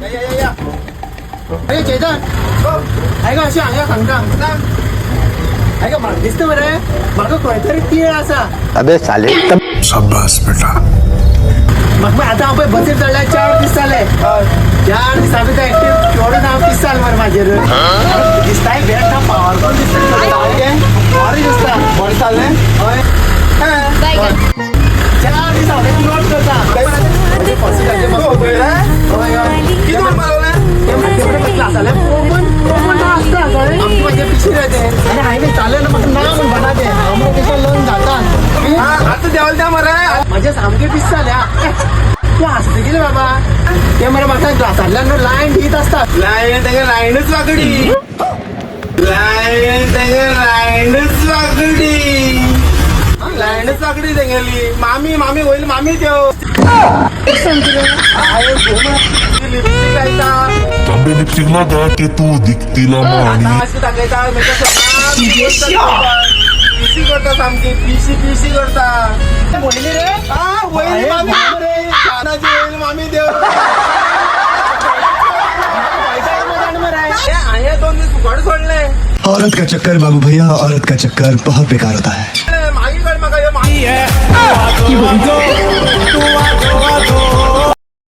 अरे चेतन ऐका अशी हांगा सांगता ऐका म्हाका दिसता मरे म्हाका खंय तरी तीळ आसा अबे साले शाबाश बेटा म्हाका आतां हांव पळय बसीर चडल्यार 4 दीस जाले 4 दिसा भितर एक्टिव केवढं हांव पिसाल मरे म्हाजेर दिसताय बेस्ट हांव पावरफुल दिसता बरें दिसता बरें चाललें हय 4 दीस हांव नोट करता किती क्लासाले आमचे माझे पिशीर येते आणि हायवे चालले म्हाका ना म्हण म्हणा ते हांव तेका लग्न जाता आता देवाला द्या मरे माझे सामके पीस जाल्या तूं आसता कितें बाबा ते मरे म्हाका क्लासांतल्यान लायन दीत आसतात लाईन तेगे लाईनच वागडी लाईन तेगे लाईनच वागडी लाईनच वागडी तेगेली मामी मामी होईल मामी देव लिपस्टिक घालता तांबे लिपस्टिक लागा की तू दिखतीला माणी मास्क दाखयता पीसी करता सामकी पीसी करता बोलली रे होईल मामी रे कानाची होईल मामी देव हे 2 दिवस फुकट सोडले औरत का चक्कर बाबू भैया औरत का चक्कर बहुत बेकार होता है मागी कळ म्हाका हे मागी